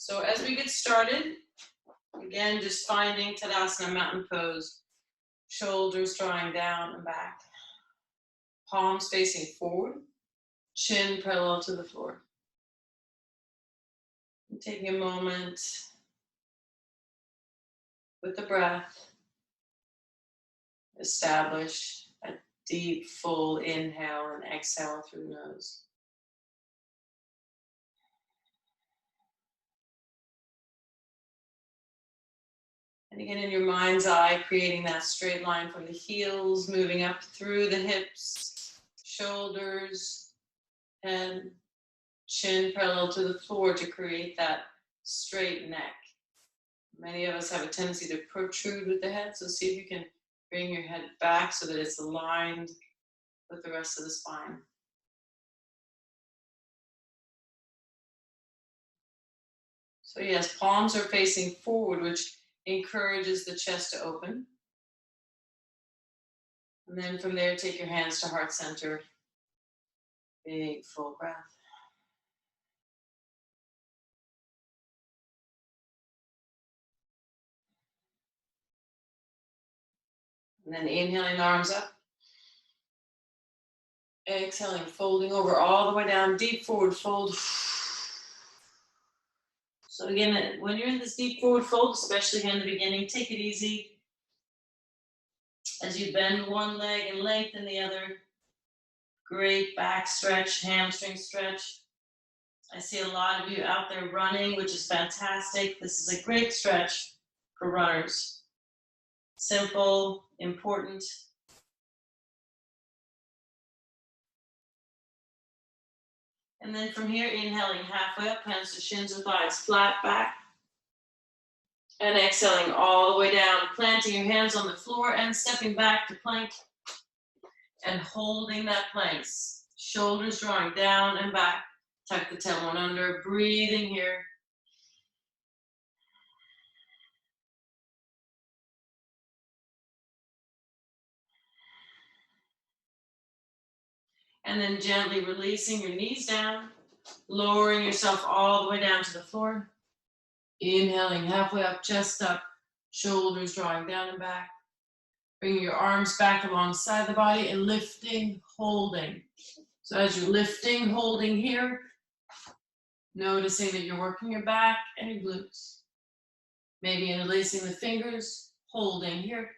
So as we get started, again, just finding Tadasana mountain pose, shoulders drawing down and back, palms facing forward, chin parallel to the floor. And taking a moment with the breath, establish a deep, full inhale and exhale through the nose. And again, in your mind's eye, creating that straight line from the heels, moving up through the hips, shoulders, and chin parallel to the floor to create that straight neck. Many of us have a tendency to protrude with the head, so see if you can bring your head back so that it's aligned with the rest of the spine. So yes, palms are facing forward, which encourages the chest to open. And then from there, take your hands to heart center. Big, full breath. And then inhaling the arms up. Exhaling, folding over all the way down, deep forward fold. So again, when you're in this deep forward fold, especially in the beginning, take it easy. As you bend one leg and lengthen the other. Great back stretch, hamstring stretch. I see a lot of you out there running, which is fantastic. This is a great stretch for runners. Simple, important. And then from here, inhaling halfway up, hands to shins or thighs, flat back. And exhaling all the way down, planting your hands on the floor and stepping back to plank. And holding that plank. Shoulders drawing down and back. Tuck the tailbone under, breathing here. And then gently releasing your knees down, lowering yourself all the way down to the floor. Inhaling halfway up, chest up, shoulders drawing down and back. Bringing your arms back alongside the body and lifting, holding. So as you're lifting, holding here, noticing that you're working your back and your glutes. Maybe interlacing the fingers, holding here.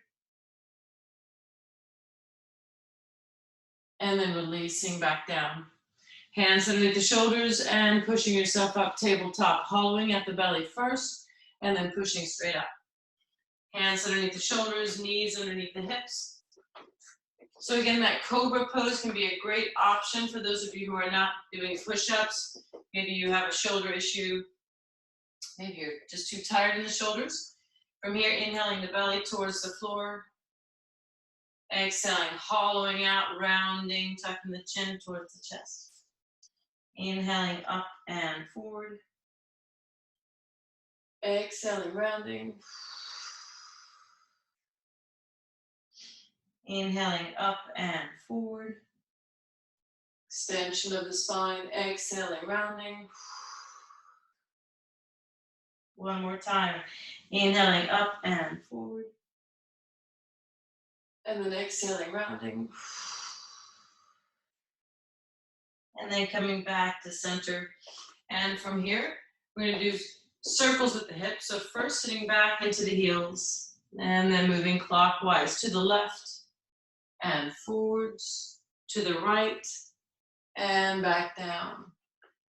And then releasing back down. Hands underneath the shoulders and pushing yourself up tabletop, hollowing at the belly first, and then pushing straight up. Hands underneath the shoulders, knees underneath the hips. So again, that cobra pose can be a great option for those of you who are not doing push-ups. Maybe you have a shoulder issue. Maybe you're just too tired in the shoulders. From here, inhaling the belly towards the floor. Exhaling, hollowing out, rounding, tucking the chin towards the chest. Inhaling up and forward. Exhaling, rounding. Inhaling up and forward. Extension of the spine, exhaling, rounding. One more time. Inhaling up and forward. And then exhaling, rounding. And then coming back to center. And from here, we're going to do circles with the hips. So first sitting back into the heels. And then moving clockwise to the left. And forwards. To the right. And back down.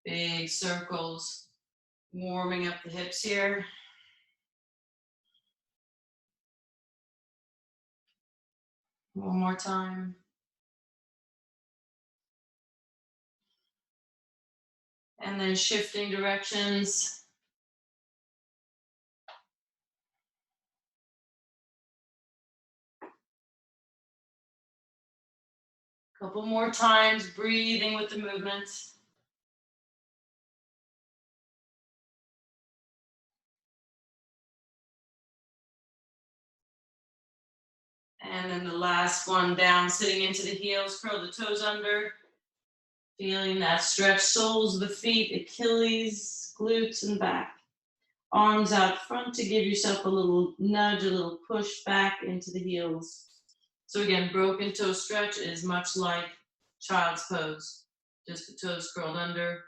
Big circles. Warming up the hips here. One more time. And then shifting directions. Couple more times, breathing with the movement. And then the last one down, sitting into the heels, curl the toes under. Feeling that stretch, soles of the feet, Achilles, glutes, and back. Arms out front to give yourself a little nudge, a little push back into the heels. So again, broken toe stretch is much like child's pose, just the toes curled under.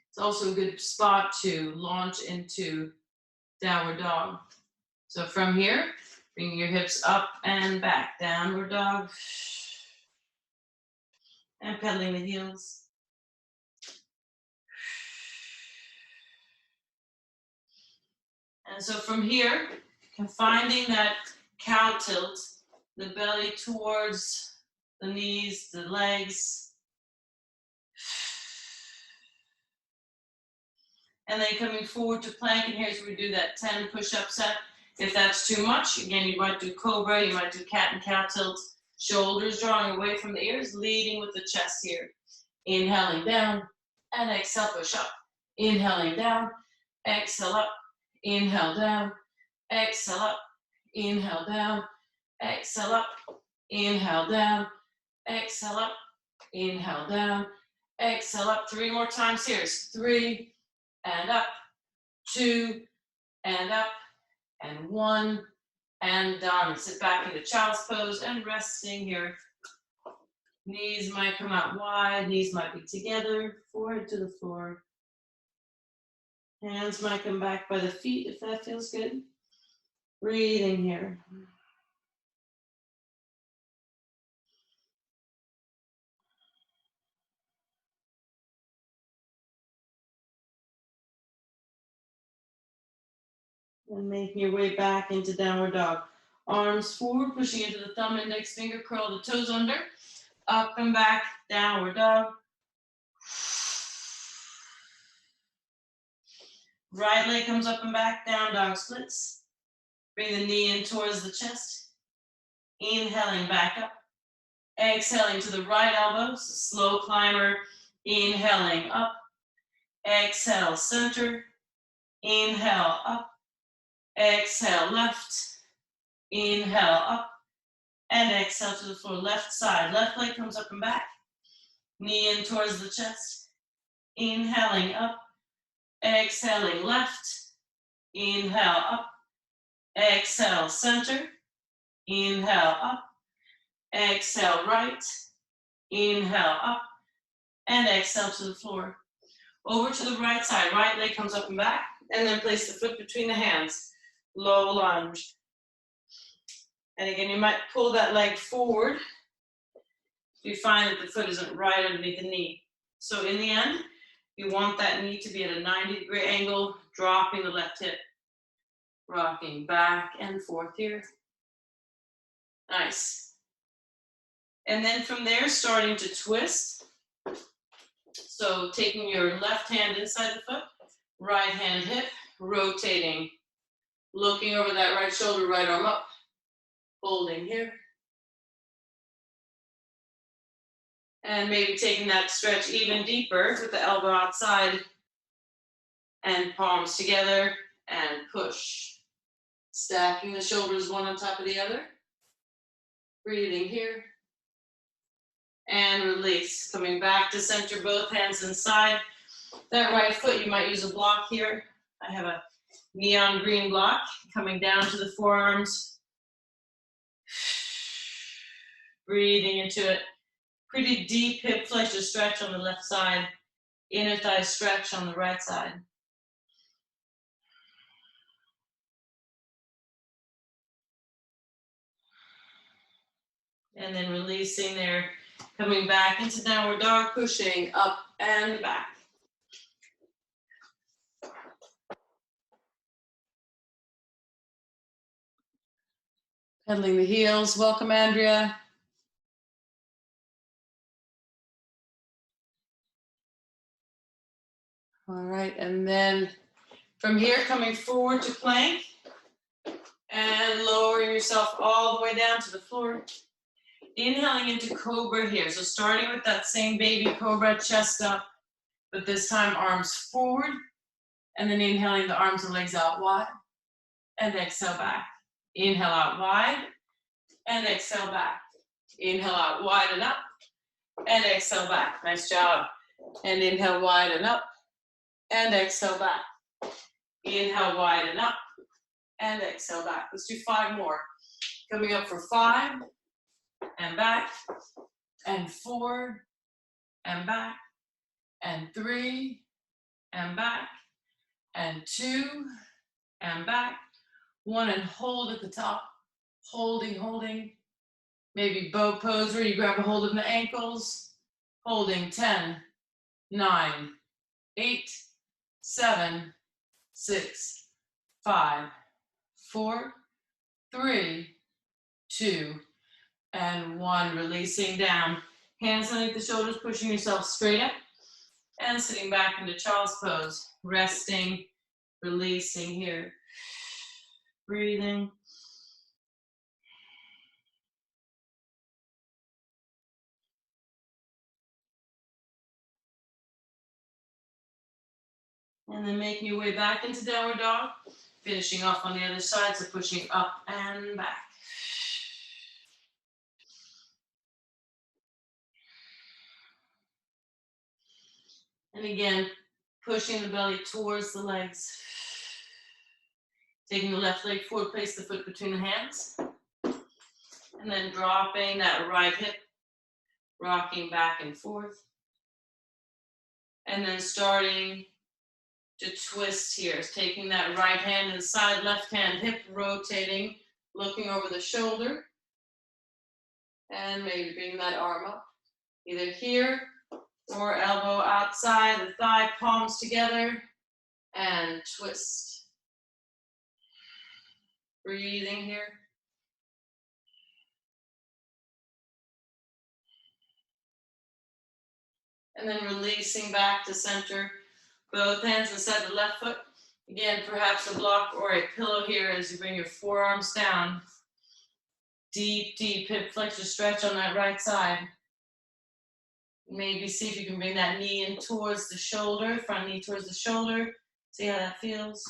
It's also a good spot to launch into downward dog. So from here, bring your hips up and back, downward dog, and pedaling the heels. And so from here, finding that cow tilt, the belly towards the knees, the legs. And then coming forward to plank, and here's where we do that 10 push-up set. If that's too much, again, you might do cobra, you might do cat and cow tilt. Shoulders drawing away from the ears, leading with the chest here. Inhaling down, and exhale, push up. Inhaling down, exhale up. Inhale down, exhale up. Inhale down, exhale up. Inhale down, exhale up. Inhale down, exhale up. 3 more times here. 3 and up, 2 and up, and 1 and down. Sit back into child's pose and resting here. Knees might come out wide, knees might be together, forehead to the floor. Hands might come back by the feet if that feels good. Breathing here. And making your way back into downward dog. Arms forward, pushing into the thumb, index finger, curl the toes under. Up and back, downward dog. Right leg comes up and back, down dog splits. Bring the knee in towards the chest. Inhaling back up. Exhaling to the right elbow, slow climber. Inhaling up. Exhale, center. Inhale up. Exhale, left. Inhale up. And exhale to the floor, left side. Left leg comes up and back. Knee in towards the chest. Inhaling up. Exhaling left. Inhale up. Exhale, center. Inhale up. Exhale right. Inhale up. And exhale to the floor. Over to the right side. Right leg comes up and back. And then place the foot between the hands. Low lunge. And again, you might pull that leg forward if you find that the foot isn't right underneath the knee. So in the end, you want that knee to be at a 90-degree angle, dropping the left hip. Rocking back and forth here. Nice. And then from there, starting to twist. So taking your left hand inside the foot, right hand hip, rotating. Looking over that right shoulder, right arm up. Holding here. And maybe taking that stretch even deeper with the elbow outside and palms together and push. Stacking the shoulders one on top of the other. Breathing here. And release. Coming back to center, both hands inside. That right foot, you might use a block here. I have a neon green block coming down to the forearms. Breathing into it. Pretty deep hip flexor stretch on the left side. Inner thigh stretch on the right side. And then releasing there. Coming back into downward dog, pushing up and back. Pedaling the heels. Welcome, Andrea. All right, and then from here, coming forward to plank and lowering yourself all the way down to the floor. Inhaling into cobra here. So starting with that same baby cobra, chest up, but this time arms forward, and then inhaling the arms and legs out wide, and exhale back. Inhale out wide, and exhale back. Inhale out wide and up, and exhale back. Nice job. And inhale wide and up, and exhale back. Inhale, widen up, and exhale back. Let's do 5 more. Coming up for 5, and back, and 4, and back, and 3, and back, and 2, and back, 1, and hold at the top, holding. Maybe bow pose where you grab a hold of the ankles, holding 10, 9, 8, 7, 6, 5, 4, 3, 2, and 1. Releasing down. Hands underneath the shoulders, pushing yourself straight up, and sitting back into child's pose. Resting, releasing here. Breathing. And then making your way back into downward dog. Finishing off on the other side, so pushing up and back. And again, pushing the belly towards the legs. Taking the left leg forward, place the foot between the hands. And then dropping that right hip, rocking back and forth. And then starting to twist here. Taking that right hand inside, left hand hip, rotating, looking over the shoulder. And maybe bring that arm up, either here or elbow outside the thigh, palms together, and twist. Breathing here. And then releasing back to center. Both hands inside the left foot. Again, perhaps a block or a pillow here as you bring your forearms down. Deep hip flexor stretch on that right side. Maybe see if you can bring that knee in towards the shoulder, front knee towards the shoulder. See how that feels.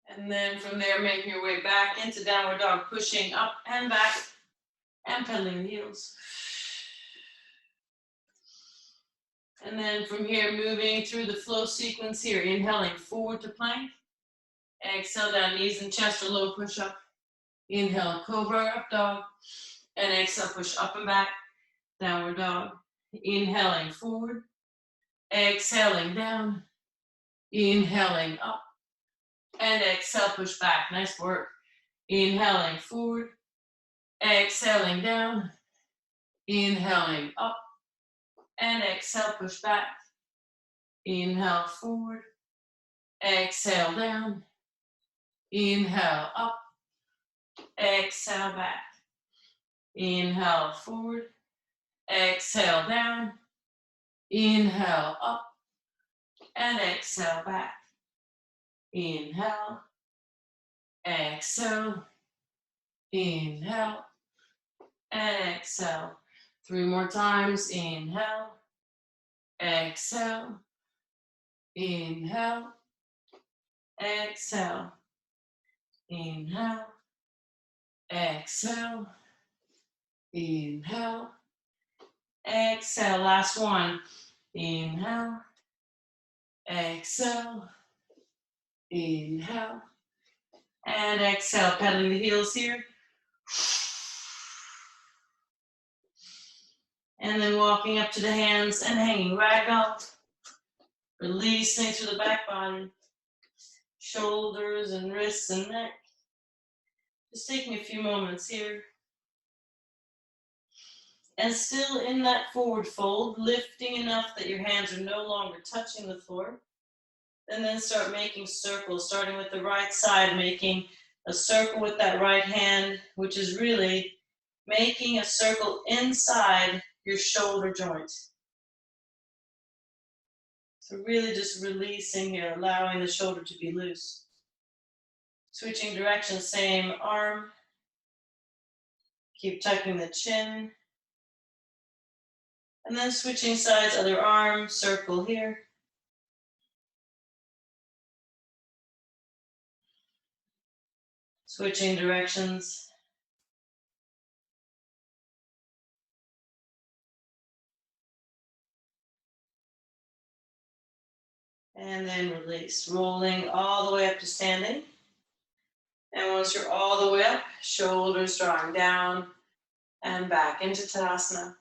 And then from there, making your way back into downward dog, pushing up and back and pedaling the heels. And then from here, moving through the flow sequence here, inhaling forward to plank. Exhale down, knees and chest or low push up. Inhale, cobra up dog. And exhale, push up and back, downward dog. Inhaling forward. Exhaling down. Inhaling up. And exhale, push back. Nice work. Inhaling forward. Exhaling down. Inhaling up. And exhale, push back. Inhale forward. Exhale down. Inhale up. Exhale back. Inhale forward. Exhale down. Inhale up. And exhale back. Inhale. Exhale. Inhale. And exhale. 3 more times. Inhale. Exhale. Inhale. Exhale. Inhale. Exhale. Inhale. Exhale. Last one. Inhale. Exhale. Inhale. And exhale. Pedaling the heels here. And then walking up to the hands and hanging ragdoll. Releasing through the back body. Shoulders and wrists and neck. Just taking a few moments here. And still in that forward fold, lifting enough that your hands are no longer touching the floor. And then start making circles, starting with the right side, making a circle with that right hand, which is really making a circle inside your shoulder joint. So really just releasing here, allowing the shoulder to be loose. Switching direction, same arm. Keep tucking the chin. And then switching sides, other arm, circle here. Switching directions. And then release, rolling all the way up to standing. And once you're all the way up, shoulders drawing down and back into Tadasana.